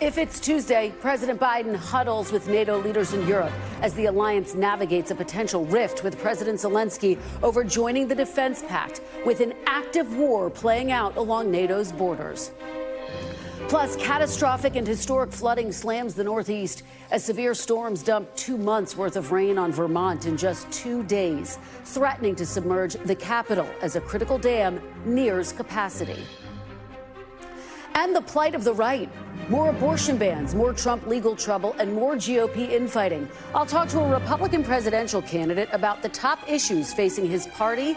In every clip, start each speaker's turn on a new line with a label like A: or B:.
A: If it's Tuesday, President Biden huddles with NATO leaders in Europe as the alliance navigates a potential rift with President Zelensky over joining the defense pact, with an active war playing out along NATO's borders. Plus, catastrophic and historic flooding slams the Northeast as severe storms dump 2 months' worth of rain on Vermont in just 2 days, threatening to submerge the capital as a critical dam nears capacity. And the plight of the right. More abortion bans, more Trump legal trouble, and more GOP infighting. I'll talk to a Republican presidential candidate about the top issues facing his party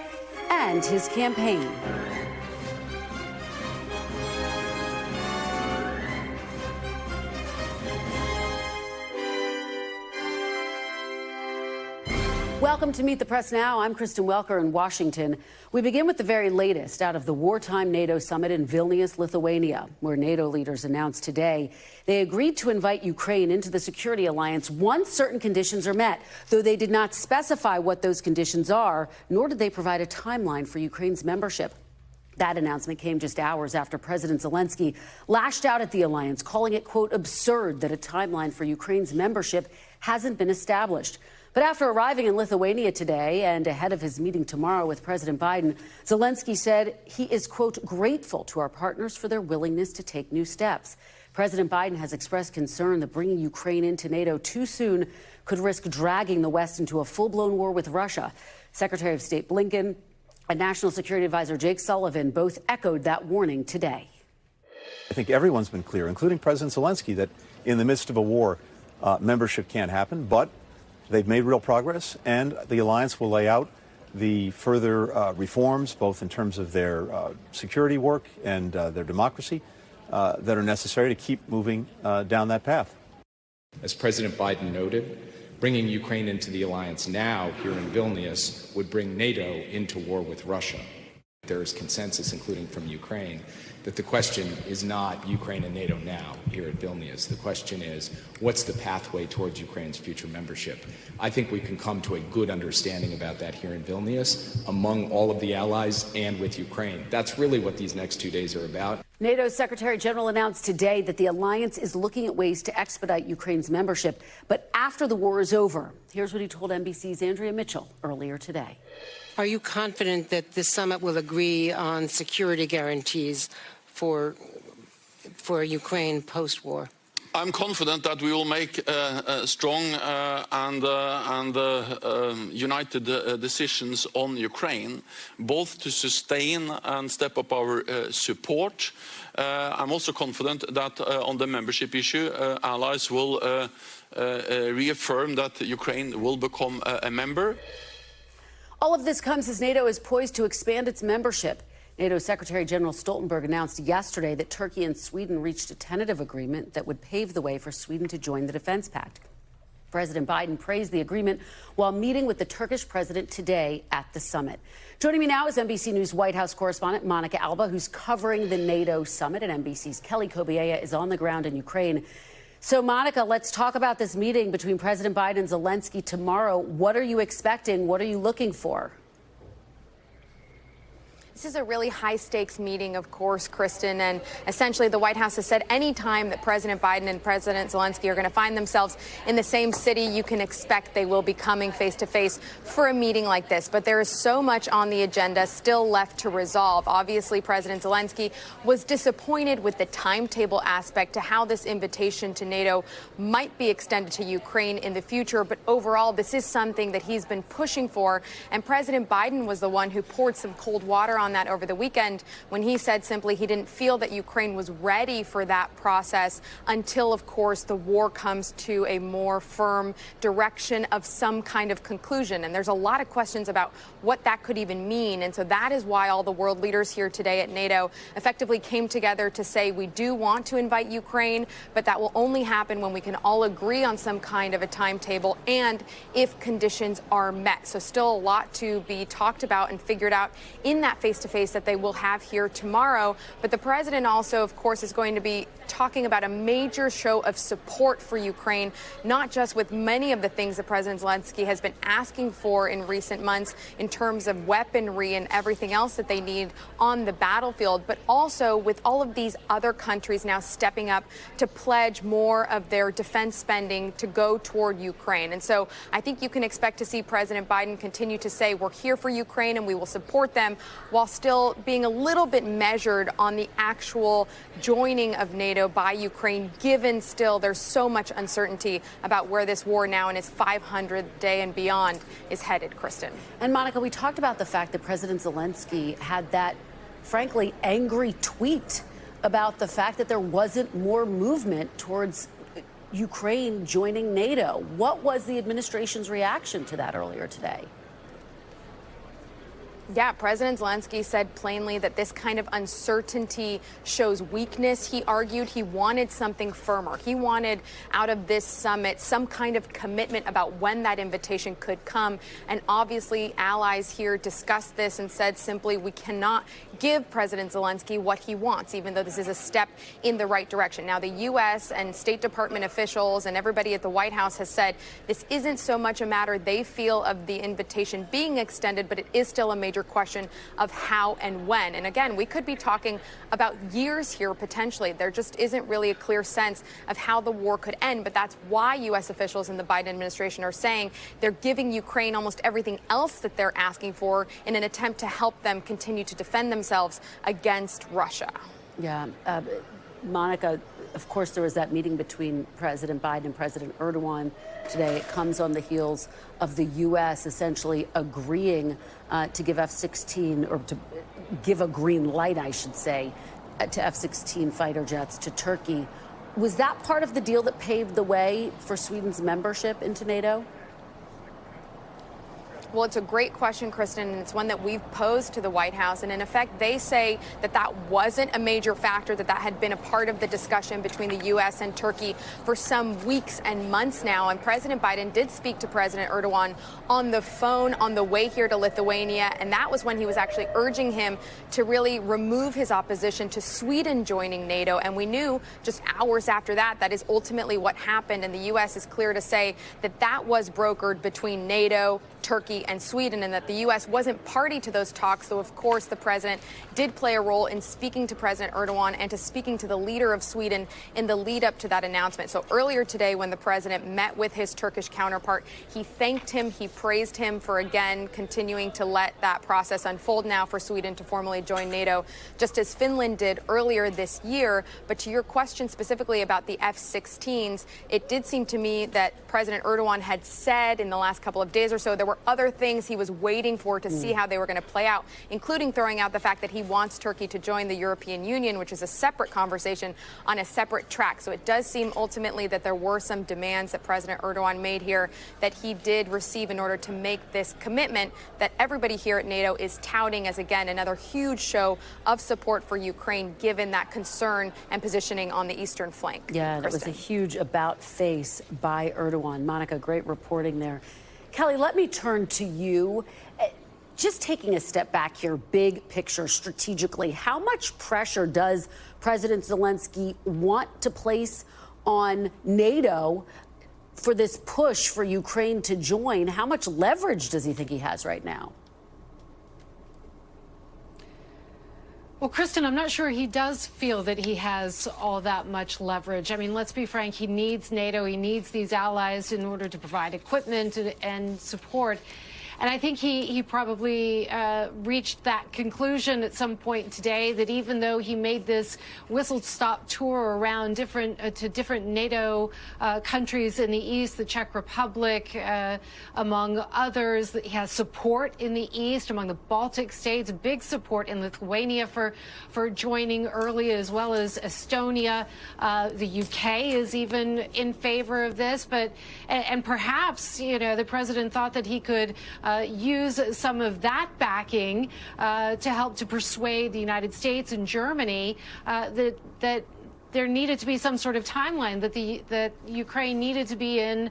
A: and his campaign. Welcome to Meet the Press Now. I'm Kristen Welker in Washington. We begin with the very latest out of the wartime NATO summit in Vilnius, Lithuania, where NATO leaders announced today they agreed to invite Ukraine into the security alliance once certain conditions are met, though they did not specify what those conditions are, nor did they provide a timeline for Ukraine's membership. That announcement came just hours after President Zelensky lashed out at the alliance, calling it, quote, absurd that a timeline for Ukraine's membership hasn't been established. But after arriving in Lithuania today and ahead of his meeting tomorrow with President Biden, Zelensky said he is, quote, grateful to our partners for their willingness to take new steps. President Biden has expressed concern that bringing Ukraine into NATO too soon could risk dragging the West into a full-blown war with Russia. Secretary of State Blinken and National Security Advisor Jake Sullivan both echoed that warning today.
B: I think everyone's been clear, including President Zelensky, that in the midst of a war, membership can't happen, but they've made real progress, and the alliance will lay out the further reforms, both in terms of their security work and their democracy, that are necessary to keep moving down that path.
C: As President Biden noted, bringing Ukraine into the alliance now here in Vilnius would bring NATO into war with Russia. There is consensus, including from Ukraine, that the question is not Ukraine and NATO now here at Vilnius. The question is, what's the pathway towards Ukraine's future membership? I think we can come to a good understanding about that here in Vilnius among all of the allies and with Ukraine. That's really what these next 2 days are about.
A: NATO's Secretary General announced today that the alliance is looking at ways to expedite Ukraine's membership, but after the war is over. Here's what he told NBC's Andrea Mitchell earlier today.
D: Are you confident that the summit will agree on security guarantees for Ukraine post-war?
E: I'm confident that we will make strong and united decisions on Ukraine, both to sustain and step up our support. I'm also confident that on the membership issue, allies will reaffirm that Ukraine will become a member.
A: All of this comes as NATO is poised to expand its membership. NATO Secretary General Stoltenberg announced yesterday that Turkey and Sweden reached a tentative agreement that would pave the way for Sweden to join the defense pact. President Biden praised the agreement while meeting with the Turkish president today at the summit. Joining me now is NBC News White House correspondent Monica Alba, who's covering the NATO summit, and NBC's Kelly Kobiella is on the ground in Ukraine. So, Monica, let's talk about this meeting between President Biden and Zelensky tomorrow. What are you expecting? What are you looking for?
F: This is a really high-stakes meeting, of course, Kristen, and essentially the White House has said any time that President Biden and President Zelensky are going to find themselves in the same city, you can expect they will be coming face-to-face for a meeting like this. But there is so much on the agenda still left to resolve. Obviously, President Zelensky was disappointed with the timetable aspect to how this invitation to NATO might be extended to Ukraine in the future. But overall, this is something that he's been pushing for, and President Biden was the one who poured some cold water on that over the weekend when he said simply he didn't feel that Ukraine was ready for that process until, of course, the war comes to a more firm direction of some kind of conclusion. And there's a lot of questions about what that could even mean. And so that is why all the world leaders here today at NATO effectively came together to say we do want to invite Ukraine, but that will only happen when we can all agree on some kind of a timetable and if conditions are met. So still a lot to be talked about and figured out in that face face-to-face that they will have here tomorrow. But the president also, of course, is going to be talking about a major show of support for Ukraine, not just with many of the things that President Zelensky has been asking for in recent months in terms of weaponry and everything else that they need on the battlefield, but also with all of these other countries now stepping up to pledge more of their defense spending to go toward Ukraine. And so I think you can expect to see President Biden continue to say we're here for Ukraine and we will support them, while still being a little bit measured on the actual joining of NATO by Ukraine, given still there's so much uncertainty about where this war now in its 500th day and beyond is headed, Kristen.
A: And Monica, we talked about the fact that President Zelensky had that, frankly, angry tweet about the fact that there wasn't more movement towards Ukraine joining NATO. What was the administration's reaction to that earlier today?
F: Yeah, President Zelensky said plainly that this kind of uncertainty shows weakness. He argued he wanted something firmer. He wanted out of this summit some kind of commitment about when that invitation could come. And obviously, allies here discussed this and said simply, we cannot give President Zelensky what he wants, even though this is a step in the right direction. Now, the U.S. and State Department officials and everybody at the White House has said this isn't so much a matter they feel of the invitation being extended, but it is still a major question of how and when. And again, we could be talking about years here potentially. There just isn't really a clear sense of how the war could end. But that's why U.S. officials in the Biden administration are saying they're giving Ukraine almost everything else that they're asking for in an attempt to help them continue to defend themselves against Russia.
A: Yeah. Monica, of course, there was that meeting between President Biden and President Erdogan today. It comes on the heels of the U.S. essentially agreeing to give F-16, or to give a green light, I should say, to F-16 fighter jets to Turkey. Was that part of the deal that paved the way for Sweden's membership into NATO?
F: Well, it's a great question, Kristen, and it's one that we've posed to the White House. And in effect, they say that that wasn't a major factor, that had been a part of the discussion between the U.S. and Turkey for some weeks and months now. And President Biden did speak to President Erdogan on the phone on the way here to Lithuania. And that was when he was actually urging him to really remove his opposition to Sweden joining NATO. And we knew just hours after that, that is ultimately what happened. And the U.S. is clear to say that that was brokered between NATO, Turkey, and Sweden, and that the U.S. wasn't party to those talks, though, of course, the president did play a role in speaking to President Erdogan and to speaking to the leader of Sweden in the lead up to that announcement. So earlier today, when the president met with his Turkish counterpart, he thanked him, he praised him for, again, continuing to let that process unfold now for Sweden to formally join NATO, just as Finland did earlier this year. But to your question specifically about the F-16s, it did seem to me that President Erdogan had said in the last couple of days or so there were other things he was waiting for to see how they were going to play out, including throwing out the fact that he wants Turkey to join the European Union, which is a separate conversation on a separate track. So it does seem ultimately that there were some demands that President Erdogan made here that he did receive in order to make this commitment that everybody here at NATO is touting as, again, another huge show of support for Ukraine, given that concern and positioning on the eastern flank.
A: Yeah, that was a huge about face by Erdogan. Monica, great reporting there. Kelly, let me turn to you. Just taking a step back here, big picture, strategically, how much pressure does President Zelensky want to place on NATO for this push for Ukraine to join? How much leverage does he think he has right now?
G: Well, Kristen, I'm not sure he does feel that he has all that much leverage. I mean, let's be frank, he needs NATO, he needs these allies in order to provide equipment and support. And I think he probably reached that conclusion at some point today, that even though he made this whistle-stop tour around different NATO countries in the East, the Czech Republic, among others, that he has support in the East, among the Baltic states, big support in Lithuania for joining early, as well as Estonia. The UK is even in favor of this, and perhaps, you know, the president thought that he could use some of that backing to help to persuade the United States and Germany that there needed to be some sort of timeline, that Ukraine needed to be in,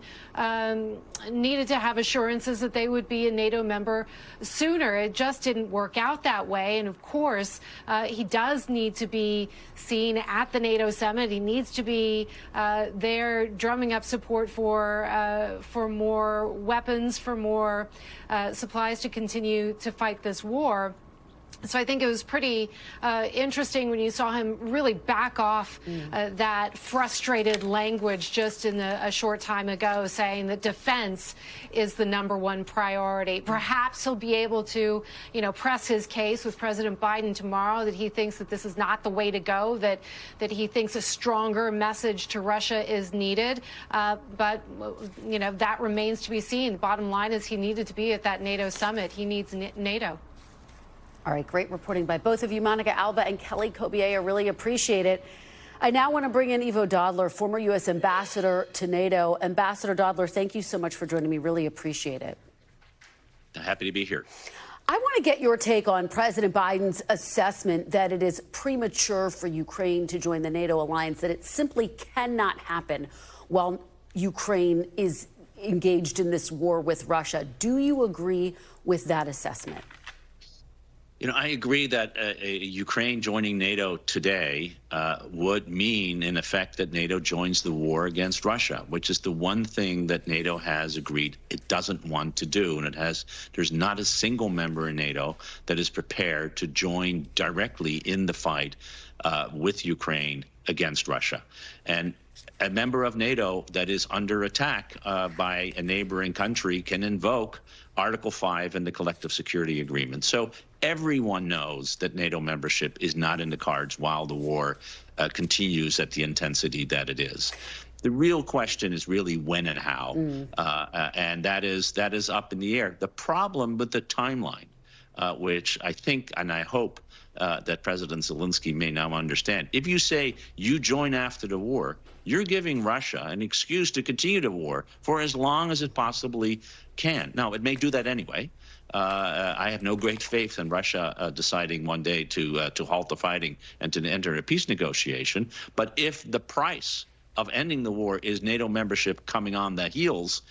G: needed to have assurances that they would be a NATO member sooner. It just didn't work out that way. And of course, he does need to be seen at the NATO summit. He needs to be there drumming up support for more weapons, for more supplies to continue to fight this war. So I think it was pretty interesting when you saw him really back off that frustrated language just in a short time ago, saying that defense is the #1 priority. Perhaps he'll be able to, press his case with President Biden tomorrow, that he thinks that this is not the way to go, that he thinks a stronger message to Russia is needed. But, that remains to be seen. The bottom line is he needed to be at that NATO summit. He needs NATO.
A: All right, great reporting by both of you, Monica Alba and Kelly Cobier. I really appreciate it. I now want to bring in Ivo Daalder, former U.S. ambassador to NATO. Ambassador Daalder, thank you so much for joining me. Really appreciate it.
H: Happy to be here.
A: I want to get your take on President Biden's assessment that it is premature for Ukraine to join the NATO alliance, that it simply cannot happen while Ukraine is engaged in this war with Russia. Do you agree with that assessment?
H: I agree that Ukraine joining NATO today would mean, in effect, that NATO joins the war against Russia, which is the one thing that NATO has agreed it doesn't want to do. And there's not a single member in NATO that is prepared to join directly in the fight with Ukraine against Russia. And a member of NATO that is under attack by a neighboring country can invoke Article 5 in the Collective Security Agreement. So everyone knows that NATO membership is not in the cards while the war continues at the intensity that it is. The real question is really when and how, and that is up in the air. The problem with the timeline, which I think and I hope that President Zelensky may now understand. If you say you join after the war, you're giving Russia an excuse to continue the war for as long as it possibly can. Now, it may do that anyway. I have no great faith in Russia deciding one day to halt the fighting and to enter a peace negotiation. But if the price of ending the war is NATO membership coming on the heels,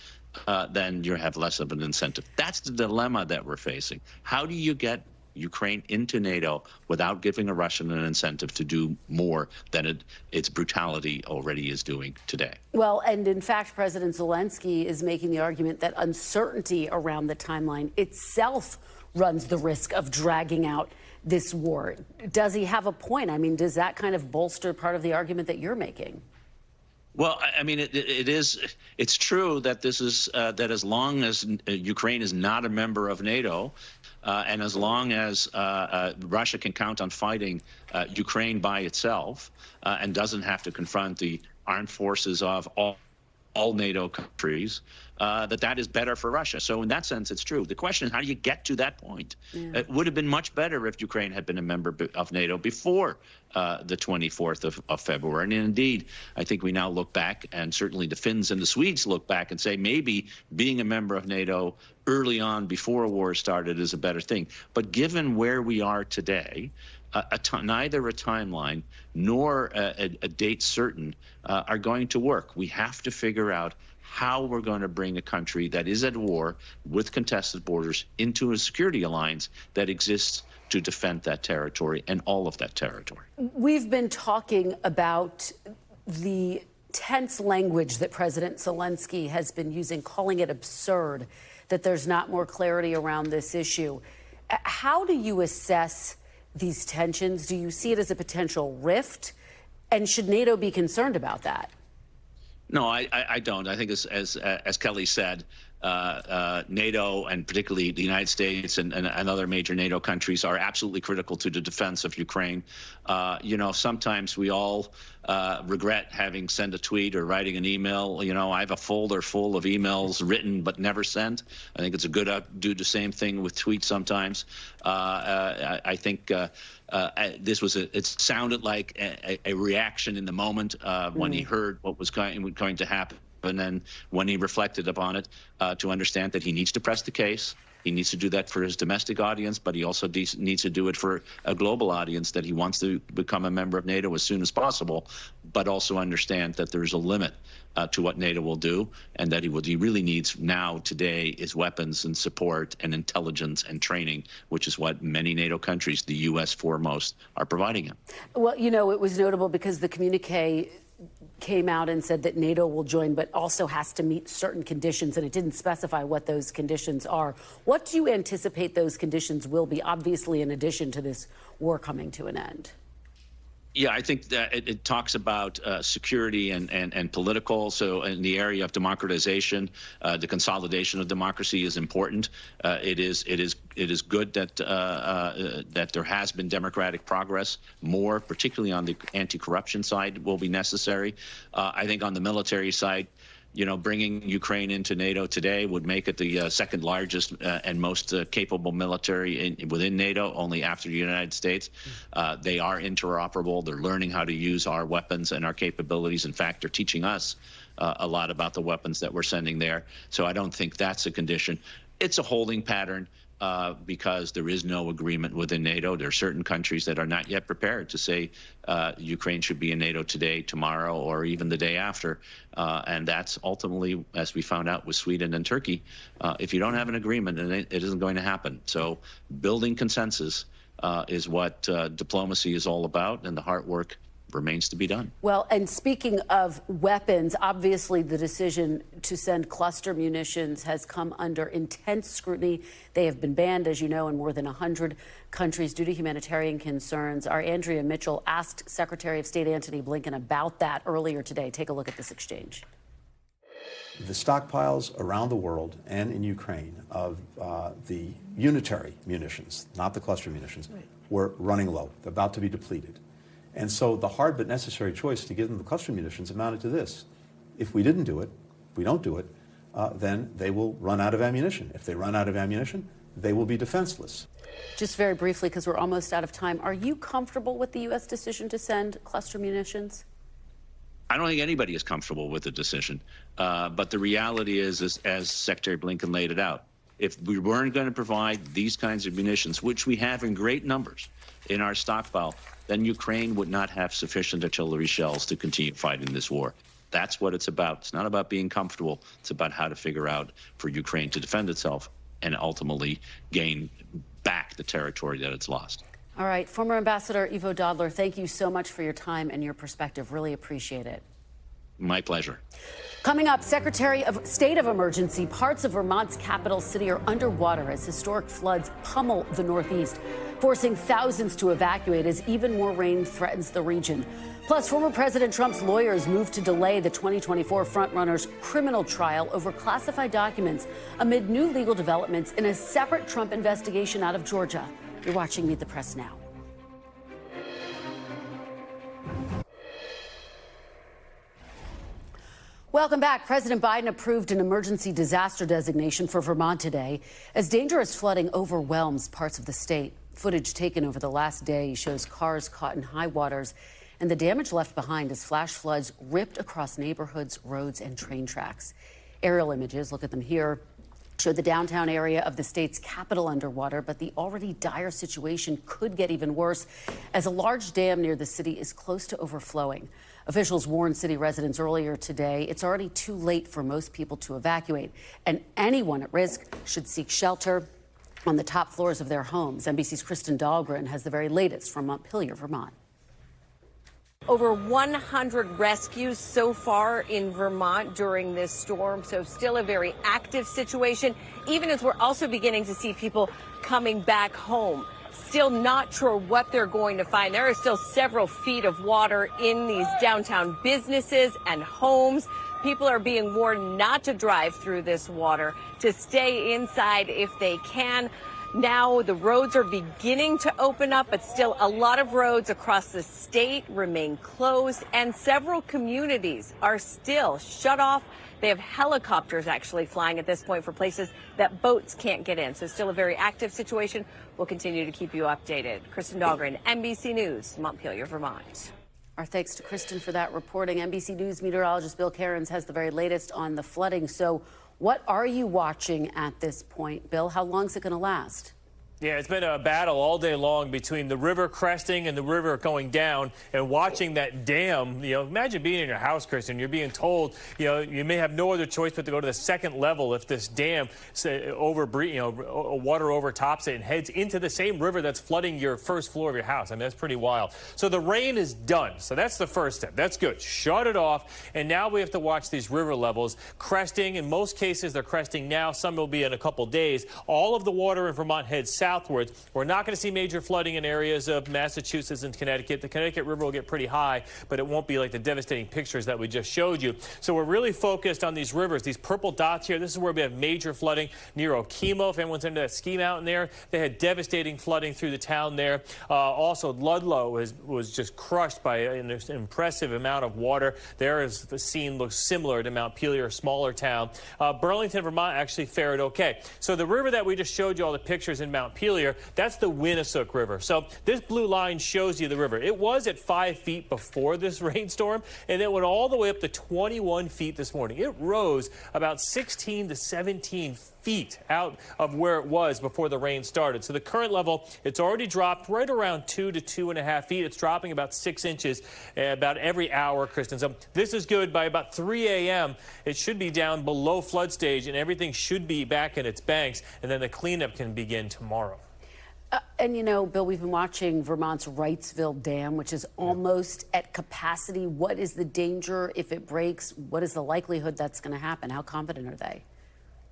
H: then you have less of an incentive. That's the dilemma that we're facing. How do you get Ukraine into NATO without giving a Russian an incentive to do more than its brutality already is doing today?
A: Well, and in fact, President Zelensky is making the argument that uncertainty around the timeline itself runs the risk of dragging out this war. Does he have a point? I mean, does that kind of bolster part of the argument that you're making?
H: Well, I mean, it's true that this is that as long as Ukraine is not a member of NATO, and as long as Russia can count on fighting Ukraine by itself and doesn't have to confront the armed forces of all NATO countries, that is better for Russia. So in that sense, it's true. The question is, how do you get to that point? Yeah. It would have been much better if Ukraine had been a member of NATO before the 24th of February. And indeed, I think we now look back, and certainly the Finns and the Swedes look back and say maybe being a member of NATO early on before a war started is a better thing. But given where we are today, neither a timeline nor a date certain are going to work. We have to figure out how we're going to bring a country that is at war with contested borders into a security alliance that exists to defend that territory and all of that territory.
A: We've been talking about the tense language that President Zelensky has been using, calling it absurd that there's not more clarity around this issue. How do you assess these tensions? Do you see it as a potential rift? And should NATO be concerned about that?
H: No, I don't. I think, as Kelly said, NATO and particularly the United States and other major NATO countries are absolutely critical to the defense of Ukraine. Sometimes we all regret having sent a tweet or writing an email. I have a folder full of emails written but never sent. I think it's a good do the same thing with tweets sometimes. I think it sounded like a reaction in the moment when he heard what was going to happen. And then when he reflected upon it, to understand that he needs to press the case, He needs to do that for his domestic audience, but he also needs to do it for a global audience that he wants to become a member of NATO as soon as possible, but also understand that there's a limit to what NATO will do, and that what he really needs now, today, is weapons and support and intelligence and training, which is what many NATO countries, the U.S. foremost, are providing him.
A: Well, you know, it was notable because the communique came out and said that NATO will join, but also has to meet certain conditions, and it didn't specify what those conditions are. What do you anticipate those conditions will be, obviously, in addition to this war coming to an end?
H: Yeah, I think that it talks about security and political. So in the area of democratization, the consolidation of democracy is important. It is good that that there has been democratic progress. More, particularly on the anti-corruption side, will be necessary. I think on the military side, you know, bringing Ukraine into NATO today would make it the second largest and most capable military within NATO, only after the United States. They are interoperable. They're learning how to use our weapons and our capabilities. In fact, they're teaching us a lot about the weapons that we're sending there. So I don't think that's a condition. It's a holding pattern. Because there is no agreement within NATO. There are certain countries that are not yet prepared to say Ukraine should be in NATO today, tomorrow, or even the day after. And that's ultimately, as we found out with Sweden and Turkey, if you don't have an agreement, then it isn't going to happen. So building consensus is what diplomacy is all about, and the hard work remains to be done.
A: Well, and speaking of weapons, obviously the decision to send cluster munitions has come under intense scrutiny. They have been banned, as you know, in more than 100 countries due to humanitarian concerns. Our Andrea Mitchell asked Secretary of State Antony Blinken about that earlier today. Take a look at this exchange.
B: The stockpiles around the world and in Ukraine of the unitary munitions, not the cluster munitions, were running low. They're about to be depleted. And so the hard but necessary choice to give them the cluster munitions amounted to this. If we didn't do it, if we don't do it, then they will run out of ammunition. If they run out of ammunition, they will be defenseless.
A: Just very briefly, because we're almost out of time, are you comfortable with the U.S. decision to send cluster munitions?
H: I don't think anybody is comfortable with the decision. But the reality is, as Secretary Blinken laid it out, if we weren't going to provide these kinds of munitions, which we have in great numbers in our stockpile, then Ukraine would not have sufficient artillery shells to continue fighting this war. That's what it's about. It's not about being comfortable. It's about how to figure out for Ukraine to defend itself and ultimately gain back the territory that it's lost.
A: All right. Former Ambassador Ivo Daalder, thank you so much for your time and your perspective. Really appreciate it.
H: My pleasure.
A: Coming up, Secretary of State of Emergency. Parts of Vermont's capital city are underwater as historic floods pummel the Northeast, forcing thousands to evacuate as even more rain threatens the region. Plus, former President Trump's lawyers moved to delay the 2024 frontrunner's criminal trial over classified documents amid new legal developments in a separate Trump investigation out of Georgia. You're watching Meet the Press now. Welcome back. President Biden approved an emergency disaster designation for Vermont today as dangerous flooding overwhelms parts of the state. Footage taken over the last day shows cars caught in high waters and the damage left behind as flash floods ripped across neighborhoods, roads, and train tracks. Aerial images, look at them here, show the downtown area of the state's capital underwater, but the already dire situation could get even worse as a large dam near the city is close to overflowing. Officials warned city residents earlier today it's already too late for most people to evacuate, and anyone at risk should seek shelter on the top floors of their homes. NBC's Kristen Dahlgren has the very latest from Montpelier, Vermont.
I: Over 100 rescues so far in Vermont during this storm, so still a very active situation, even as we're also beginning to see people coming back home. Still not sure what they're going to find. There are still several feet of water in these downtown businesses and homes. People are being warned not to drive through this water, to stay inside if they can. Now the roads are beginning to open up, but still a lot of roads across the state remain closed, and several communities are still shut off. They have helicopters actually flying at this point for places that boats can't get in. So still a very active situation. We'll continue to keep you updated. Kristen Dahlgren, NBC News, Montpelier, Vermont.
A: Our thanks to Kristen for that reporting. NBC News meteorologist Bill Cairns has the very latest on the flooding. So What are you watching at this point, Bill? How long is it going to last?
J: Yeah, it's been a battle all day long between the river cresting and the river going down, and watching that dam. Imagine being in your house, Kristen. You're being told, you may have no other choice but to go to the second level if this dam, water overtops it and heads into the same river that's flooding your first floor of your house. I mean, that's pretty wild. So the rain is done. So that's the first step. That's good. Shut it off. And now we have to watch these river levels cresting. In most cases, they're cresting now. Some will be in a couple days. All of the water in Vermont heads southwards. We're not going to see major flooding in areas of Massachusetts and Connecticut. The Connecticut River will get pretty high, but it won't be like the devastating pictures that we just showed you. So we're really focused on these rivers, these purple dots here. This is where we have major flooding near Okemo. If anyone's into that ski mountain there, they had devastating flooding through the town there. Also, Ludlow was just crushed by an impressive amount of water. There is the scene looks similar to Montpelier, a smaller town. Burlington, Vermont actually fared okay. So the river that we just showed you all the pictures in Montpelier, that's the Winnisook River. So this blue line shows you the river. It was at 5 feet before this rainstorm, and it went all the way up to 21 feet this morning. It rose about 16 to 17 feet out of where it was before the rain started. So the current level, it's already dropped right around 2 to 2.5 feet. It's dropping about 6 inches about every hour, Kristen. So this is good. By about 3 a.m., it should be down below flood stage, and everything should be back in its banks, and then the cleanup can begin tomorrow.
A: And Bill, we've been watching Vermont's Wrightsville Dam, which is almost at capacity. What is the danger if it breaks? What is the likelihood that's going to happen? How confident are they?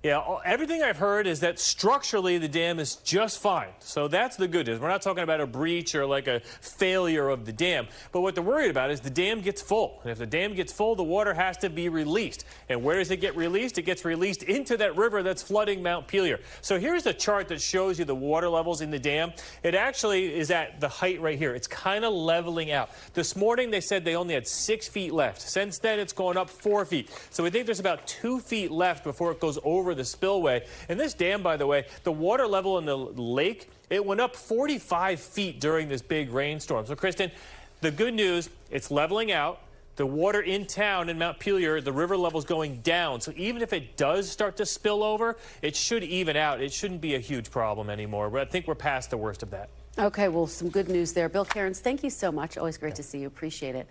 J: Yeah, everything I've heard is that structurally the dam is just fine. So that's the good news. We're not talking about a breach or like a failure of the dam. But what they're worried about is the dam gets full. And if the dam gets full, the water has to be released. And where does it get released? It gets released into that river that's flooding Montpelier. So here's a chart that shows you the water levels in the dam. It actually is at the height right here. It's kind of leveling out. This morning they said they only had 6 feet left. Since then it's gone up 4 feet. So we think there's about 2 feet left before it goes over the spillway. And this dam, by the way, the water level in the lake, it went up 45 feet during this big rainstorm. So, Kristen, the good news, it's leveling out. The water in town in Montpelier, the river level's going down. So even if it does start to spill over, it should even out. It shouldn't be a huge problem anymore. But I think we're past the worst of that.
A: Okay, well, some good news there. Bill Cairns, thank you so much. Always great to see you. Appreciate it.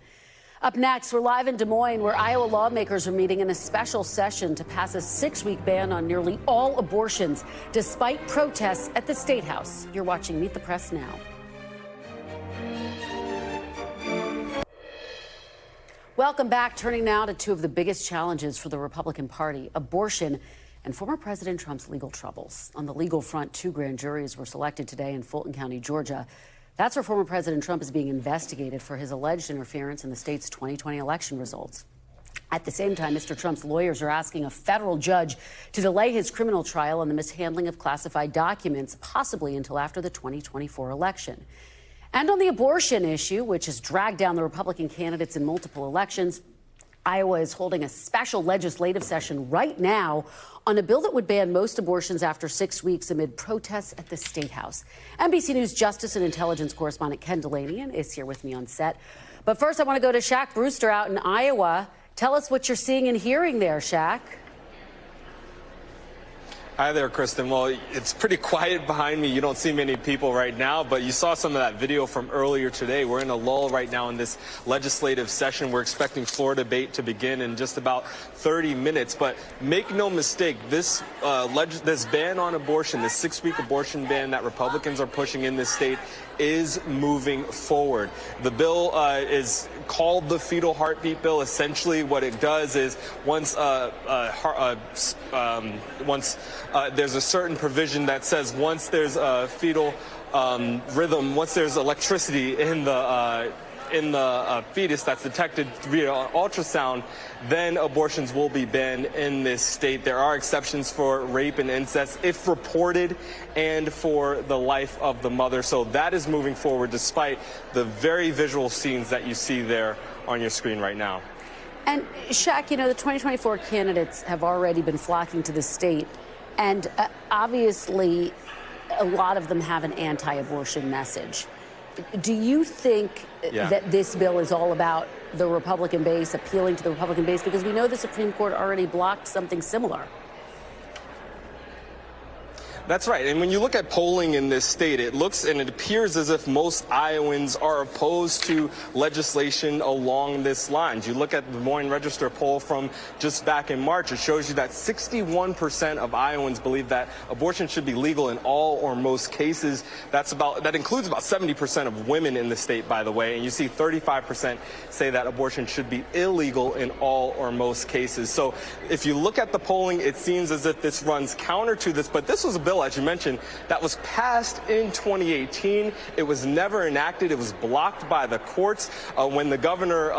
A: Up next, we're live in Des Moines, where Iowa lawmakers are meeting in a special session to pass a 6-week ban on nearly all abortions, despite protests at the State House. You're watching Meet the Press now. Welcome back. Turning now to two of the biggest challenges for the Republican Party, abortion and former President Trump's legal troubles. On the legal front, 2 grand juries were selected today in Fulton County, Georgia. That's where former President Trump is being investigated for his alleged interference in the state's 2020 election results. At the same time, Mr. Trump's lawyers are asking a federal judge to delay his criminal trial on the mishandling of classified documents, possibly until after the 2024 election. And on the abortion issue, which has dragged down the Republican candidates in multiple elections, Iowa is holding a special legislative session right now on a bill that would ban most abortions after 6 weeks amid protests at the State House. NBC News Justice and Intelligence correspondent Ken Delaney is here with me on set. But first, I want to go to Shaq Brewster out in Iowa. Tell us what you're seeing and hearing there, Shaq.
K: Hi there, Kristen. Well, it's pretty quiet behind me. You don't see many people right now, but you saw some of that video from earlier today. We're in a lull right now in this legislative session. We're expecting floor debate to begin in just about 30 minutes. But make no mistake, this ban on abortion, this 6-week abortion ban that Republicans are pushing in this state, is moving forward. The bill is called the fetal heartbeat bill. Essentially, what it does is once there's a certain provision that says once there's a fetal rhythm, once there's electricity in the fetus that's detected via ultrasound, then abortions will be banned in this state. There are exceptions for rape and incest if reported and for the life of the mother. So that is moving forward despite the very visual scenes that you see there on your screen right now.
A: And Shaq, the 2024 candidates have already been flocking to the state, and obviously a lot of them have an anti-abortion message. Do you think that this bill is all about the Republican base, appealing to the Republican base? Because we know the Supreme Court already blocked something similar.
K: That's right. And when you look at polling in this state, it looks and it appears as if most Iowans are opposed to legislation along this line. You look at the Des Moines Register poll from just back in March, it shows you that 61% of Iowans believe that abortion should be legal in all or most cases. That includes about 70% of women in the state, by the way. And you see 35% say that abortion should be illegal in all or most cases. So if you look at the polling, it seems as if this runs counter to this. But this was a bill, as you mentioned, that was passed in 2018. It was never enacted. It was blocked by the courts when the governor,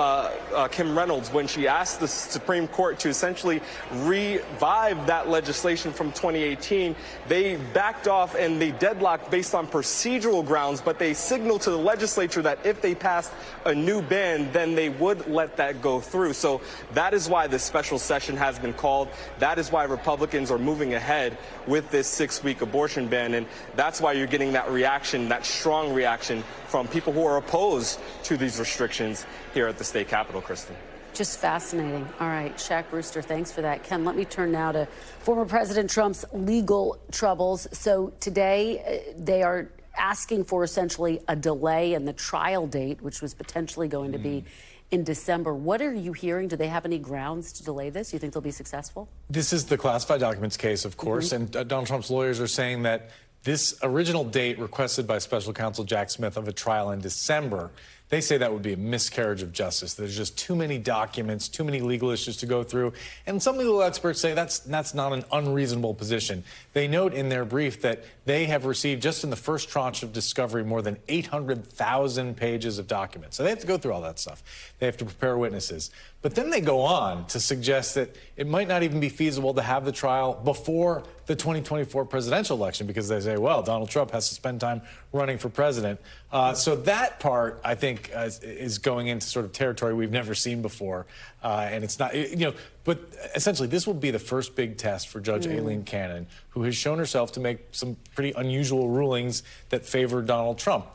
K: Kim Reynolds, when she asked the Supreme Court to essentially revive that legislation from 2018, they backed off and they deadlocked based on procedural grounds, but they signaled to the legislature that if they passed a new ban, then they would let that go through. So that is why this special session has been called. That is why Republicans are moving ahead with this 6-week abortion ban, and that's why you're getting that reaction, that strong reaction from people who are opposed to these restrictions here at the state capitol, Kristen.
A: Just fascinating. All right, Shaq Brewster, thanks for that. Ken, let me turn now to former President Trump's legal troubles. So today they are asking for essentially a delay in the trial date, which was potentially going to be in December. What are you hearing? Do they have any grounds to delay this? Do you think they'll be successful?
L: This is the classified documents case, of course, and Donald Trump's lawyers are saying that this original date requested by special counsel Jack Smith of a trial in December, they say that would be a miscarriage of justice. There's just too many documents, too many legal issues to go through. And some legal experts say that's not an unreasonable position. They note in their brief that they have received, just in the first tranche of discovery, more than 800,000 pages of documents. So they have to go through all that stuff. They have to prepare witnesses. But then they go on to suggest that it might not even be feasible to have the trial before the 2024 presidential election, because they say, well, Donald Trump has to spend time running for president. So that part, I think, is going into sort of territory we've never seen before. And it's not, but essentially this will be the first big test for Judge Aileen Cannon, who has shown herself to make some pretty unusual rulings that favor Donald Trump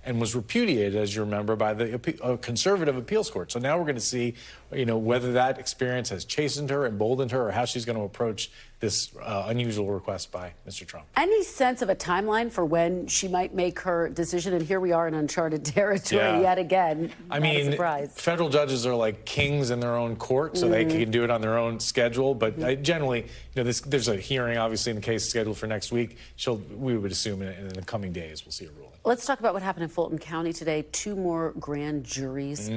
L: and was repudiated, as you remember, by the conservative appeals court. So now we're going to see, whether that experience has chastened her, emboldened her, or how she's going to approach this unusual request by Mr. Trump.
A: Any sense of a timeline for when she might make her decision? And here we are in uncharted territory yet again.
L: I mean, federal judges are like kings in their own court, so they can do it on their own schedule. But generally, there's a hearing, obviously, in the case scheduled for next week. We would assume in the coming days we'll see a ruling.
A: Let's talk about what happened in Fulton County today. 2 more grand juries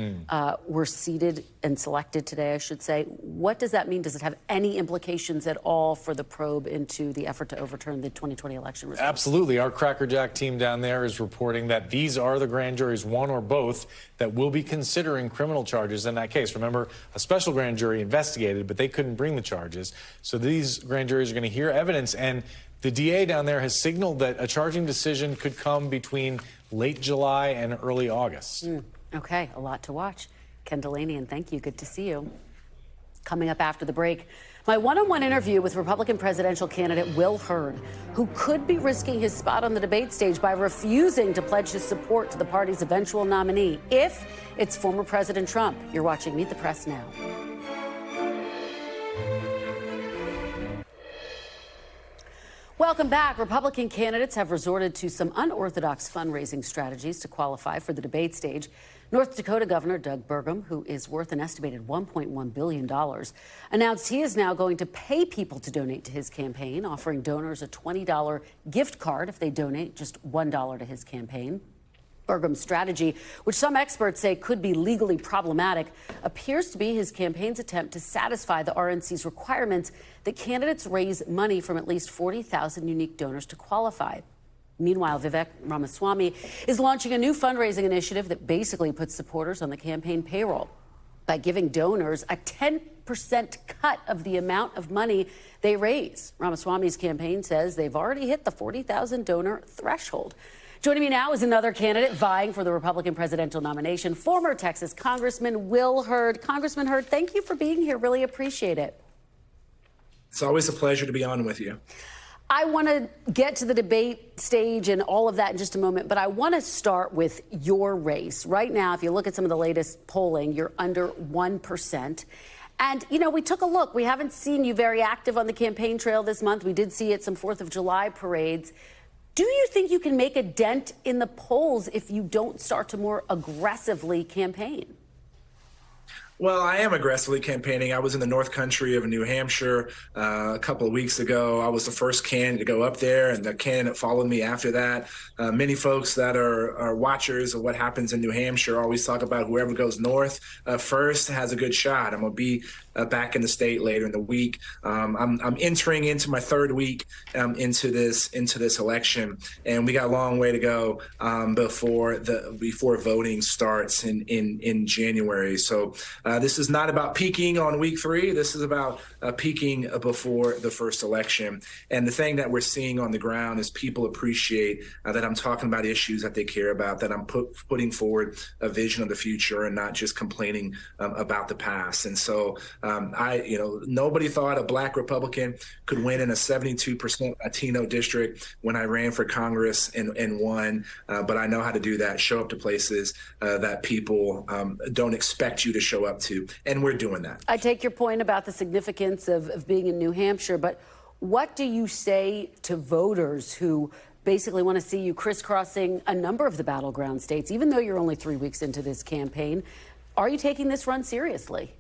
A: were seated and selected today, I should say. What does that mean? Does it have any implications at all for the probe into the effort to overturn the 2020 election results?
L: Absolutely. Our Crackerjack team down there is reporting that these are the grand juries, one or both, that will be considering criminal charges in that case. Remember, a special grand jury investigated, but they couldn't bring the charges. So these grand juries are going to hear evidence, and the DA down there has signaled that a charging decision could come between late July and early August.
A: Okay, a lot to watch. Ken Delaney, thank you. Good to see you. Coming up after the break, my one-on-one interview with Republican presidential candidate Will Hurd, who could be risking his spot on the debate stage by refusing to pledge his support to the party's eventual nominee if it's former President Trump. You're watching Meet the Press now. Welcome back. Republican candidates have resorted to some unorthodox fundraising strategies to qualify for the debate stage. North Dakota Governor Doug Burgum, who is worth an estimated $1.1 billion, announced he is now going to pay people to donate to his campaign, offering donors a $20 gift card if they donate just $1 to his campaign. Burgum's strategy, which some experts say could be legally problematic, appears to be his campaign's attempt to satisfy the RNC's requirements that candidates raise money from at least 40,000 unique donors to qualify. Meanwhile, Vivek Ramaswamy is launching a new fundraising initiative that basically puts supporters on the campaign payroll by giving donors a 10% cut of the amount of money they raise. Ramaswamy's campaign says they've already hit the 40,000 donor threshold. Joining me now is another candidate vying for the Republican presidential nomination, former Texas Congressman Will Hurd. Congressman Hurd, thank you for being here. Really appreciate it.
M: It's always a pleasure to be on with you.
A: I want to get to the debate stage and all of that in just a moment, but I want to start with your race. Right now, if you look at some of the latest polling, you're under 1%. And, you know, we took a look. We haven't seen you very active on the campaign trail this month. We did see you at some 4th of July parades. Do you think you can make a dent in the polls if you don't start to more aggressively campaign?
M: Well, I am aggressively campaigning. I was in the North Country of New Hampshire a couple of weeks ago. I was the first candidate to go up there, and the candidate followed me after that. Many folks that are watchers of what happens in New Hampshire always talk about whoever goes north first has a good shot. I'm going to be back in the state later in the week. I'm entering into my 3rd week into this election, and we got a long way to go before voting starts in January. So this is not about peaking on week 3. This is about peaking before the first election. And the thing that we're seeing on the ground is people appreciate that I'm talking about issues that they care about, that I'm putting forward a vision of the future and not just complaining about the past. And so nobody thought a black Republican could win in a 72% Latino district when I ran for Congress and won. But I know how to do that, show up to places that people don't expect you to show up to. And we're doing that.
A: I take your point about the significance of being in New Hampshire, but what do you say to voters who basically want to see you crisscrossing a number of the battleground states, even though you're only 3 weeks into this campaign? Are you taking this run seriously?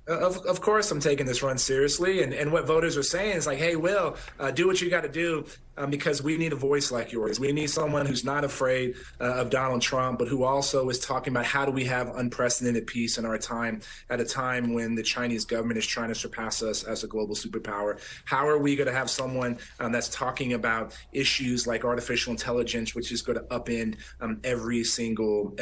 M: Of course I'm taking this run seriously. And what voters are saying is like, hey, Will, do what you got to do because we need a voice like yours. We need someone who's not afraid of Donald Trump, but who also is talking about how do we have unprecedented peace in our time at a time when the Chinese government is trying to surpass us as a global superpower. How are we going to have someone that's talking about issues like artificial intelligence, which is going to upend every single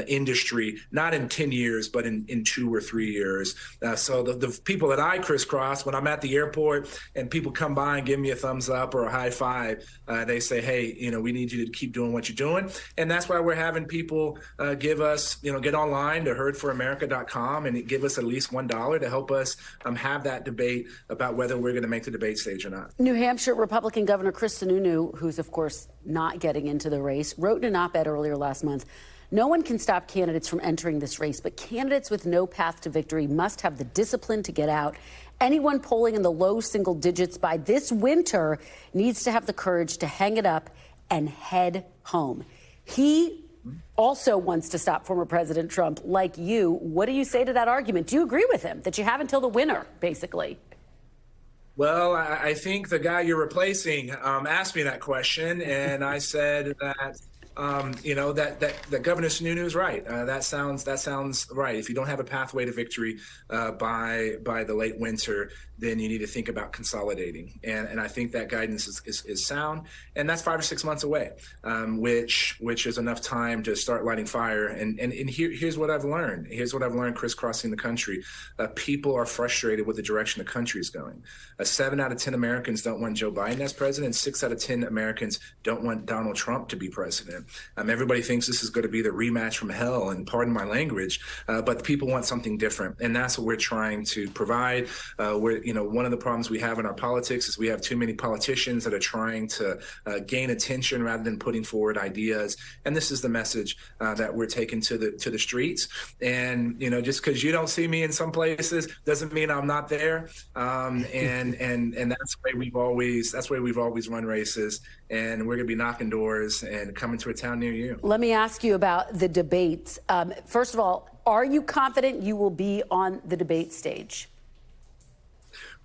M: industry, not in 10 years, but in 2 or 3 years. So the people that I crisscross when I'm at the airport and people come by and give me a thumbs up or a high five, they say, hey, we need you to keep doing what you're doing. And that's why we're having people give us, get online to hurdforamerica.com and give us at least $1 to help us have that debate about whether we're going to make the debate stage or not.
A: New Hampshire Republican Governor Chris Sununu, who's of course not getting into the race, wrote in an op-ed earlier last month, "No one can stop candidates from entering this race, but candidates with no path to victory must have the discipline to get out. Anyone polling in the low single digits by this winter needs to have the courage to hang it up and head home." He also wants to stop former President Trump, like you. What do you say to that argument? Do you agree with him that you have until the winter, basically?
M: Well, I think the guy you're replacing asked me that question, and I said that that Governor Sununu is right. That sounds right. If you don't have a pathway to victory by the late winter, then you need to think about consolidating. And I think that guidance is sound, and that's 5 or 6 months away, which is enough time to start lighting fire. And here's what I've learned. Here's what I've learned crisscrossing the country. People are frustrated with the direction the country is going. 7 out of 10 Americans don't want Joe Biden as president. 6 out of 10 Americans don't want Donald Trump to be president. Everybody thinks this is going to be the rematch from hell, and pardon my language, but people want something different, and that's what we're trying to provide. One of the problems we have in our politics is we have too many politicians that are trying to gain attention rather than putting forward ideas, and this is the message that we're taking to the streets. And just because you don't see me in some places doesn't mean I'm not there. And that's the way we've always run races, and we're going to be knocking doors and coming to a town near you.
A: Let me ask you about the debates. First of all, are you confident you will be on the debate stage?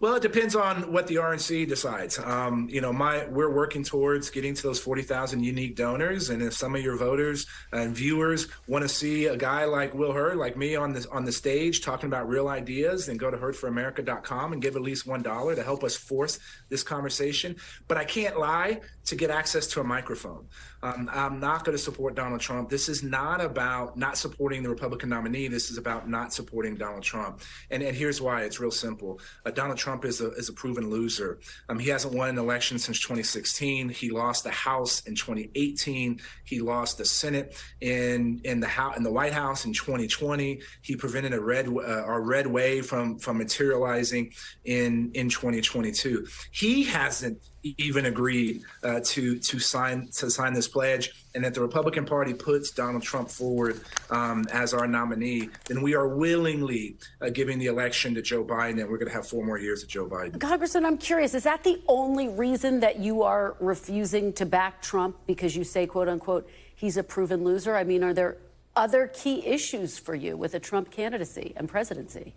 M: Well, it depends on what the RNC decides. We're working towards getting to those 40,000 unique donors, and if some of your voters and viewers want to see a guy like Will Hurd, like me, on the stage talking about real ideas, then go to hurdforamerica.com and give at least $1 to help us force this conversation. But I can't lie to get access to a microphone. I'm not going to support Donald Trump. This is not about not supporting the Republican nominee. This is about not supporting Donald Trump. And here's why. It's real simple. Donald Trump is a proven loser. He hasn't won an election since 2016. He lost the House in 2018. He lost the Senate in the White House in 2020. He prevented a red wave from materializing in 2022. He hasn't even agreed to sign this pledge, and that the Republican Party puts Donald Trump forward as our nominee, then we are willingly giving the election to Joe Biden, and we're going to have 4 more years of Joe Biden.
A: Congressman, I'm curious, is that the only reason that you are refusing to back Trump, because you say, quote unquote, he's a proven loser? I mean, are there other key issues for you with a Trump candidacy and presidency?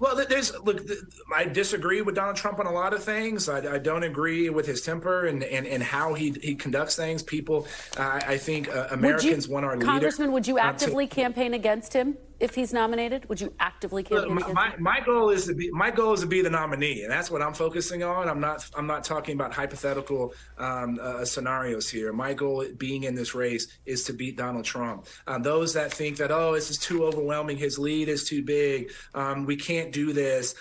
M: Well, I disagree with Donald Trump on a lot of things. I don't agree with his temper and how he conducts things. People, I think Americans want our leader.
A: Congressman, would you actively campaign against him if he's nominated? Would you actively campaign against him?
M: My goal is to be the nominee, and that's what I'm focusing on. I'm not talking about hypothetical scenarios here. My goal being in this race is to beat Donald Trump. Those that think that, oh, this is too overwhelming, his lead is too big, we can't do this,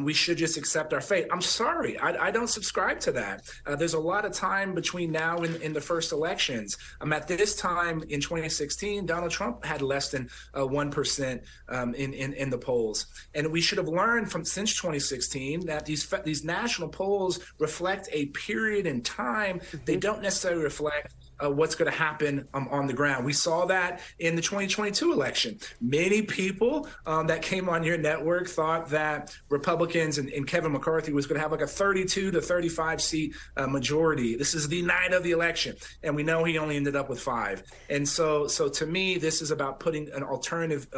M: we should just accept our fate. I'm sorry, I don't subscribe to that. There's a lot of time between now and the first elections. At this time in 2016, Donald Trump had less than 1% in the polls, and we should have learned since 2016 that these national polls reflect a period in time. They don't necessarily reflect what's going to happen on the ground. We saw that in the 2022 election. Many people that came on your network thought that Republicans and Kevin McCarthy was going to have like a 32 to 35 seat majority. This is the night of the election, and we know he only ended up with 5. And so to me, this is about putting an alternative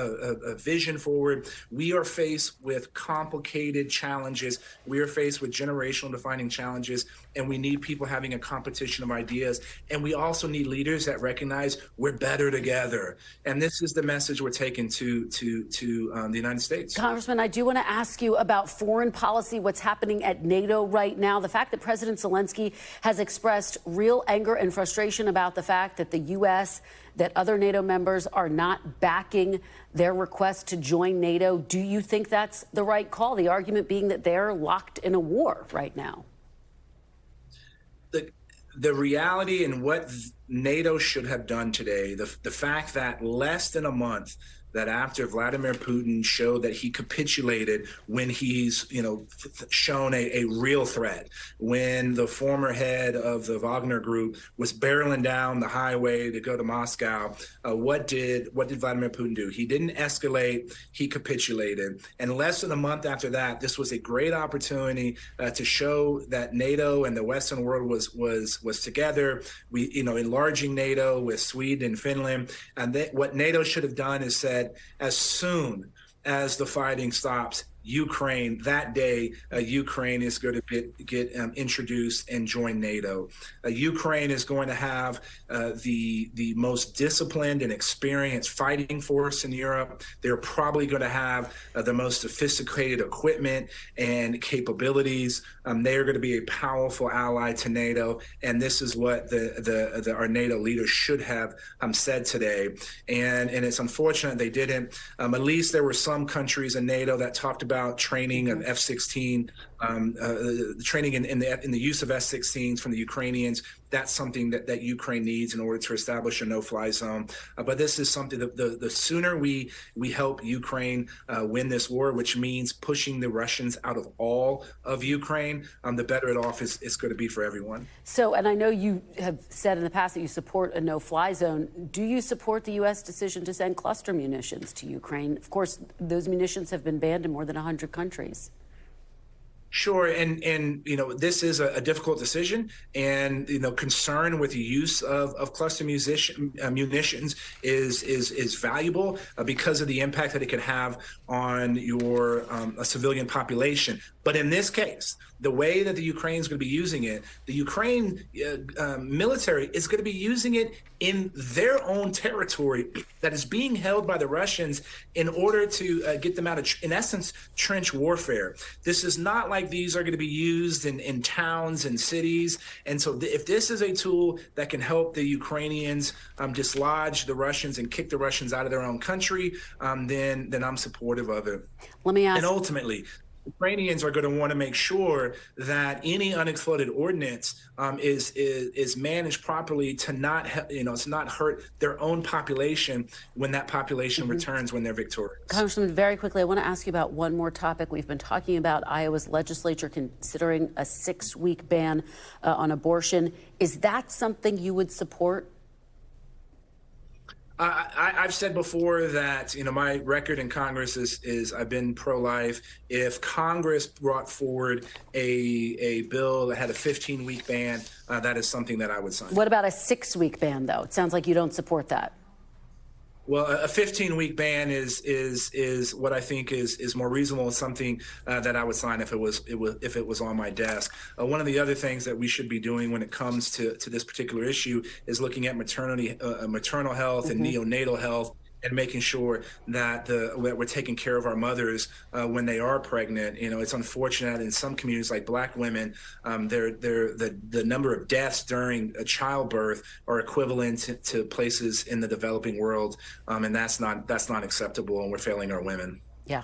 M: vision forward. We are faced with complicated challenges. We are faced with generational defining challenges, and we need people having a competition of ideas. And we also need leaders that recognize we're better together. And this is the message we're taking to the United States.
A: Congressman, I do want to ask you about foreign policy, what's happening at NATO right now. The fact that President Zelensky has expressed real anger and frustration about the fact that the U.S., that other NATO members are not backing their request to join NATO. Do you think that's the right call? The argument being that they're locked in a war right now.
M: The reality and what NATO should have done today, the fact that less than a month that after Vladimir Putin showed that he capitulated when he's, shown a real threat, when the former head of the Wagner group was barreling down the highway to go to Moscow, what did Vladimir Putin do? He didn't escalate, he capitulated. And less than a month after that, this was a great opportunity to show that NATO and the Western world was together. We, enlarging NATO with Sweden and Finland. And what NATO should have done is said, as soon as the fighting stops, Ukraine, that day, Ukraine is going to get introduced and join NATO. Ukraine is going to have the most disciplined and experienced fighting force in Europe. They're probably going to have the most sophisticated equipment and capabilities. They are going to be a powerful ally to NATO, and this is what our NATO leaders should have said today. And it's unfortunate they didn't. At least there were some countries in NATO that talked about training of F-16, training in the use of F-16s from the Ukrainians. That's something that Ukraine needs in order to establish a no-fly zone. But this is something that the sooner we help Ukraine win this war, which means pushing the Russians out of all of Ukraine, the better it off it's going to be for everyone.
A: So, and I know you have said in the past that you support a no-fly zone. Do you support the U.S. decision to send cluster munitions to Ukraine? Of course, those munitions have been banned in more than 100 countries.
M: Sure, and this is a difficult decision, and concern with the use of cluster munitions is valuable because of the impact that it can have on your a civilian population. But in this case, the way that the Ukraine is going to be using it, the Ukraine military is going to be using it in their own territory that is being held by the Russians in order to get them out of, in essence, trench warfare. This is not like these are going to be used in towns and cities. And so if this is a tool that can help the Ukrainians dislodge the Russians and kick the Russians out of their own country, then I'm supportive of it.
A: Let me ask.
M: And ultimately, Ukrainians are going to want to make sure that any unexploded ordnance is managed properly to not hurt their own population when that population returns when they're victorious.
A: Congressman, very quickly, I want to ask you about one more topic. We've been talking about Iowa's legislature considering a 6-week ban on abortion. Is that something you would support?
M: I've said before that, my record in Congress is I've been pro-life. If Congress brought forward a bill that had a 15-week ban, that is something that I would sign.
A: What about a 6-week ban, though? It sounds like you don't support that.
M: Well, a 15-week ban is what I think is more reasonable. It's something that I would sign if it was on my desk. One of the other things that we should be doing when it comes to this particular issue is looking at maternal health and neonatal health, and making sure that we're taking care of our mothers when they are pregnant. It's unfortunate in some communities, like Black women, the number of deaths during a childbirth are equivalent to places in the developing world, and that's not acceptable, and we're failing our women.
A: Yeah.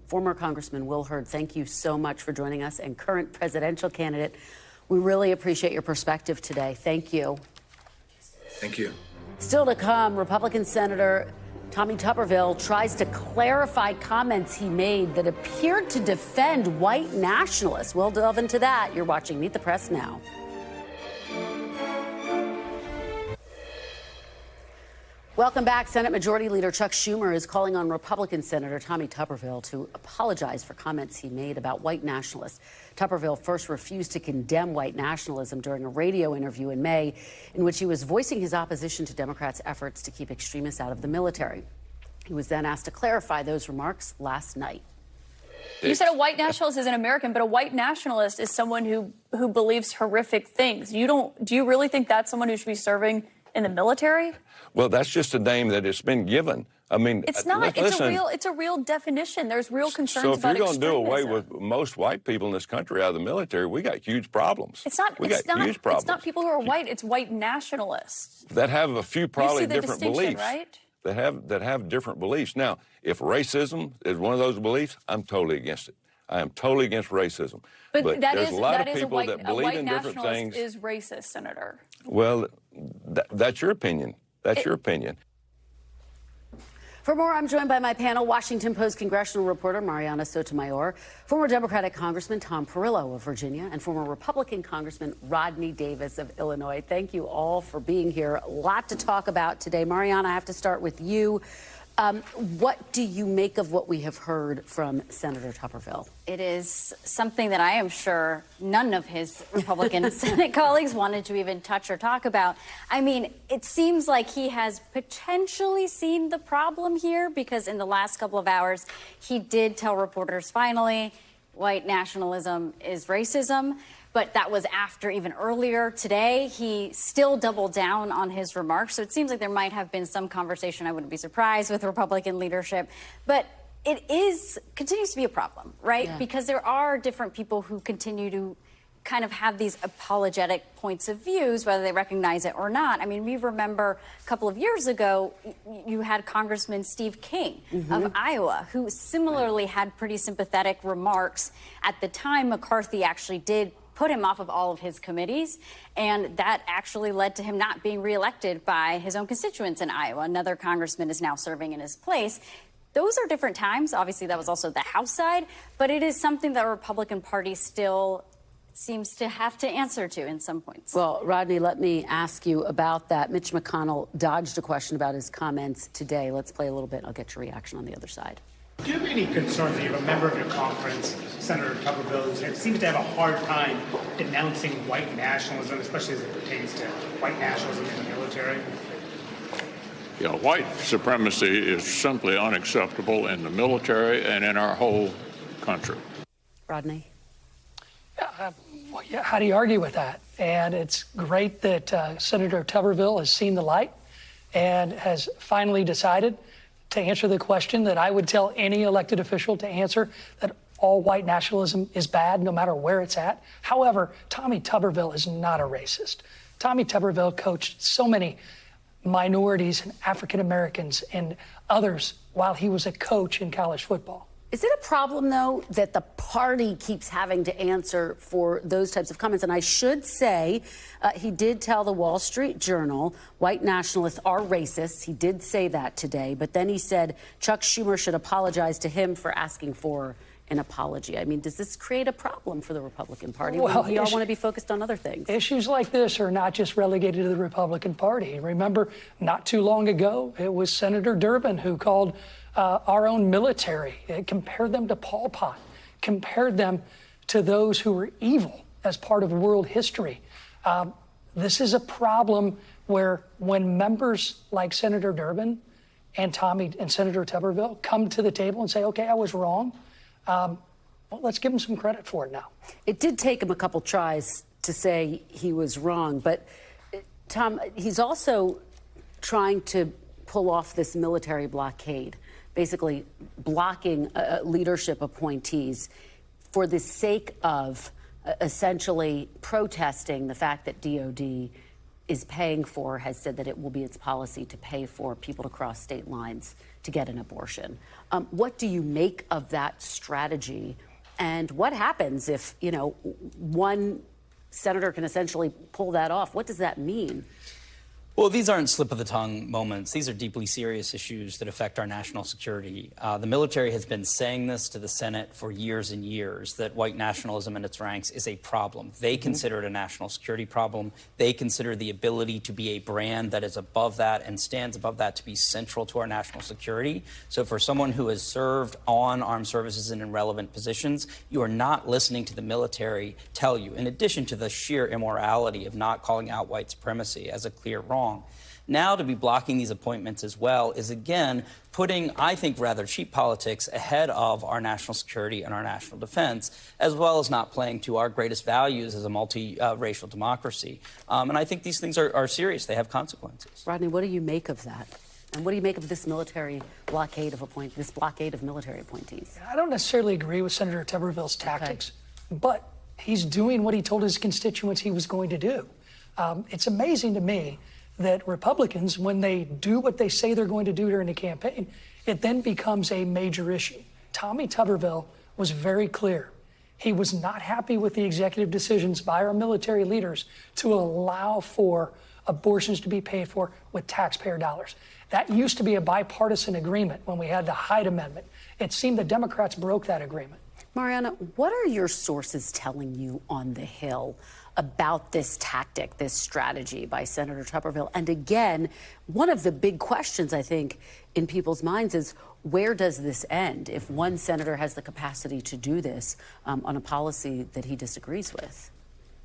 A: Former Congressman Will Hurd, thank you so much for joining us, and current presidential candidate. We really appreciate your perspective today. Thank you.
M: Thank you.
A: Still to come, Republican Senator Tommy Tuberville tries to clarify comments he made that appeared to defend white nationalists. We'll delve into that. You're watching Meet the Press now. Welcome back. Senate Majority Leader Chuck Schumer is calling on Republican Senator Tommy Tuberville to apologize for comments he made about white nationalists. Tuberville first refused to condemn white nationalism during a radio interview in May, in which he was voicing his opposition to Democrats' efforts to keep extremists out of the military. He was then asked to clarify those remarks last night.
N: You said a white nationalist is an American, but a white nationalist is someone who believes horrific things. Do you really think that's someone who should be serving in the military?
O: Well, that's just a name that has been given. I mean,
N: it's not. It's a real definition. There's real concerns about
O: extremism. So if you're going to do away with
N: extremism.
O: most white people in this country out of the military, we got huge problems.
N: It's not.
O: We got huge problems.
N: It's not people who are white. It's white nationalists.
O: That have a few probably
N: You see the
O: different
N: distinction,
O: beliefs.
N: right?
O: That have different beliefs. Now, if racism is one of those beliefs, I'm totally against it. I am totally against racism.
N: But
O: there's a lot of people that
N: a
O: believe
N: white
O: in different
N: nationalist
O: things.
N: is racist, Senator.
O: Well, that's your opinion. That's your opinion.
A: For more, I'm joined by my panel, Washington Post congressional reporter Mariana Sotomayor, former Democratic Congressman Tom Perillo of Virginia, and former Republican Congressman Rodney Davis of Illinois. Thank you all for being here. A lot to talk about today. Mariana, I have to start with you. What do you make of what we have heard from Senator Tuberville?
P: It is something that I am sure none of his Republican Senate colleagues wanted to even touch or talk about. I mean, it seems like he has potentially seen the problem here, because in the last couple of hours, he did tell reporters, finally, white nationalism is racism. But that was after, even earlier today, he still doubled down on his remarks. So it seems like there might have been some conversation, I wouldn't be surprised, with Republican leadership. But it continues to be a problem, right? Yeah. Because there are different people who continue to kind of have these apologetic points of views, whether they recognize it or not. I mean, we remember a couple of years ago, you had Congressman Steve King of Iowa, who similarly had pretty sympathetic remarks. At the time, McCarthy actually did put him off of all of his committees, and that actually led to him not being reelected by his own constituents in Iowa. Another congressman is now serving in his place. Those are different times. Obviously, that was also the House side, but it is something that the Republican Party still seems to have to answer to in some points.
A: Well, Rodney, let me ask you about that. Mitch McConnell dodged a question about his comments today. Let's play a little bit. I'll get your reaction on the other side.
Q: Do you have any concerns that you have a member of your conference, Senator Tuberville, who seems to have a hard time denouncing white nationalism, especially as it pertains to white nationalism in the military?
R: You know, white supremacy is simply unacceptable in the military and in our whole country.
A: Rodney?
S: Yeah, how do you argue with that? And it's great that Senator Tuberville has seen the light and has finally decided to answer the question that I would tell any elected official to answer, that all white nationalism is bad, no matter where it's at. However, Tommy Tuberville is not a racist. Tommy Tuberville coached so many minorities and African Americans and others while he was a coach in college football.
A: Is it a problem, though, that the party keeps having to answer for those types of comments? And I should say, he did tell the Wall Street Journal white nationalists are racists. He did say that today. But then he said Chuck Schumer should apologize to him for asking for an apology. I mean, does this create a problem for the Republican Party?
S: Well,
A: we all want to be focused on other things.
S: Issues like this are not just relegated to the Republican Party. Remember, not too long ago, it was Senator Durbin who called our own military, compared them to Pol Pot, compared them to those who were evil as part of world history. This is a problem where when members like Senator Durbin and Tommy and Senator Tuberville come to the table and say, okay, I was wrong, well, let's give him some credit for it now.
A: It did take him a couple tries to say he was wrong, but Tom, he's also trying to pull off this military blockade, basically blocking leadership appointees for the sake of essentially protesting the fact that DOD is paying for, has said that it will be its policy to pay for people to cross state lines to get an abortion. What do you make of that strategy? And what happens if, you know, one senator can essentially pull that off? What does that mean?
T: Well, these aren't slip-of-the-tongue moments. These are deeply serious issues that affect our national security. The military has been saying this to the Senate for years and years, that white nationalism in its ranks is a problem. They consider it a national security problem. They consider the ability to be a brand that is above that and stands above that to be central to our national security. So for someone who has served on armed services and in relevant positions, you are not listening to the military tell you, in addition to the sheer immorality of not calling out white supremacy as a clear wrong. Now to be blocking these appointments as well is, again, putting, I think, rather cheap politics ahead of our national security and our national defense, as well as not playing to our greatest values as a multi-racial democracy. And I think these things are serious. They have consequences.
A: Rodney, what do you make of that? And what do you make of this military blockade of this blockade of military appointees?
S: I don't necessarily agree with Senator Tuberville's tactics, but he's doing what he told his constituents he was going to do. It's amazing to me that Republicans, when they do what they say they're going to do during the campaign, it then becomes a major issue. Tommy Tuberville was very clear. He was not happy with the executive decisions by our military leaders to allow for abortions to be paid for with taxpayer dollars. That used to be a bipartisan agreement when we had the Hyde Amendment. It seemed the Democrats broke that agreement.
A: Mariana, what are your sources telling you on the Hill about this tactic, this strategy by Senator Tuberville? And again, one of the big questions, I think, in people's minds is, where does this end if one senator has the capacity to do this on a policy that he disagrees with?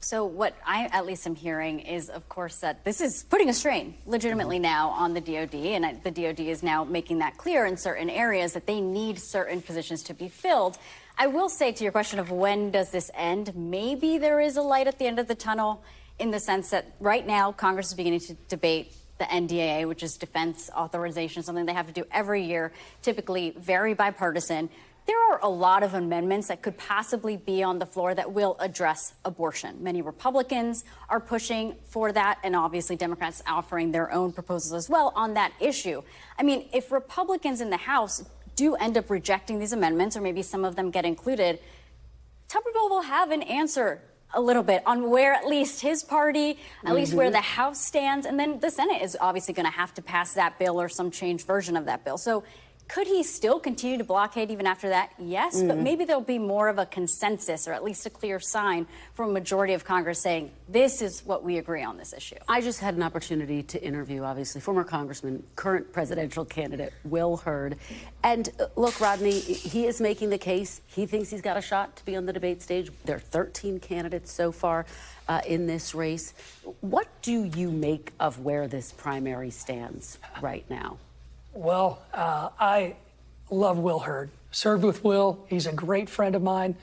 P: So what I at least am hearing is, of course, that this is putting a strain legitimately now on the DOD, and the DOD is now making that clear in certain areas that they need certain positions to be filled. I will say, to your question of when does this end, maybe there is a light at the end of the tunnel, in the sense that right now Congress is beginning to debate the NDAA, which is defense authorization, something they have to do every year, typically very bipartisan. There are a lot of amendments that could possibly be on the floor that will address abortion. Many Republicans are pushing for that, and obviously Democrats offering their own proposals as well on that issue. I mean, if Republicans in the House do end up rejecting these amendments, or maybe some of them get included, Tuberville will have an answer a little bit on where at least his party, at least where the House stands, and then the Senate is obviously going to have to pass that bill or some changed version of that bill. So could he still continue to blockade even after that? Yes, but maybe there'll be more of a consensus, or at least a clear sign from a majority of Congress saying, this is what we agree on this issue.
A: I just had an opportunity to interview, obviously, former Congressman, current presidential candidate, Will Hurd. And look, Rodney, he is making the case. He thinks he's got a shot to be on the debate stage. There are 13 candidates so far in this race. What do you make of where this primary stands right now?
S: Well, I love Will Hurd. Served with Will. He's a great friend of mine.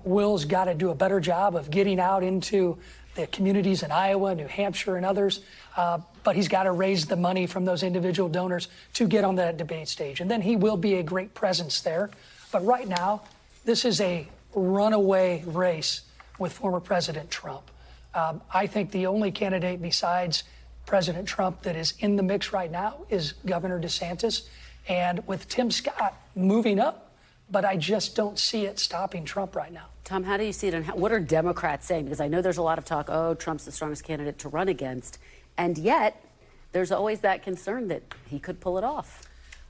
S: Will's got to do a better job of getting out into the communities in Iowa, New Hampshire, and others. But he's got to raise the money from those individual donors to get on that debate stage. And then he will be a great presence there. But right now, this is a runaway race with former President Trump. I think the only candidate besides President Trump that is in the mix right now is Governor DeSantis. And with Tim Scott moving up but I just don't see it stopping Trump right now.
A: Tom, how do you see it, and what are Democrats saying? Because I know there's a lot of talk, oh, Trump's the strongest candidate to run against, and yet there's always that concern that he could pull it off.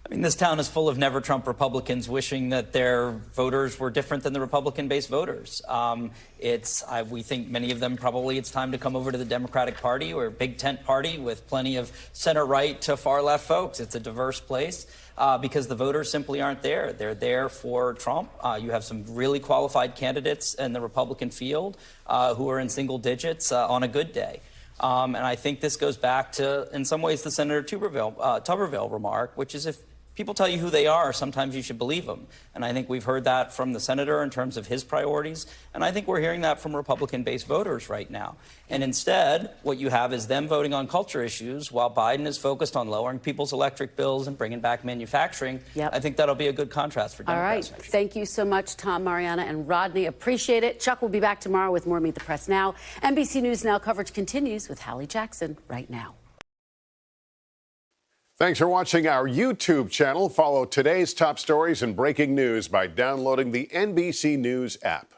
T: I mean, this town is full of never Trump Republicans wishing that their voters were different than the Republican-based voters. We think many of them probably it's time to come over to the Democratic Party. We're a big tent party with plenty of center-right to far-left folks. It's a diverse place because the voters simply aren't there. They're there for Trump. You have some really qualified candidates in the Republican field who are in single digits on a good day. And I think this goes back to, in some ways, the Senator Tuberville remark, which is if people tell you who they are, sometimes you should believe them. And I think we've heard that from the senator in terms of his priorities. And I think we're hearing that from Republican-based voters right now. And instead, what you have is them voting on culture issues while Biden is focused on lowering people's electric bills and bringing back manufacturing.
A: Yep.
T: I think that'll be a good contrast for Democrats.
A: All right. Thank you so much, Tom, Mariana, and Rodney. Appreciate it. Chuck will be back tomorrow with more Meet the Press Now. NBC News Now coverage continues with Hallie Jackson right now.
U: Thanks for watching our YouTube channel. Follow today's top stories and breaking news by downloading the NBC News app.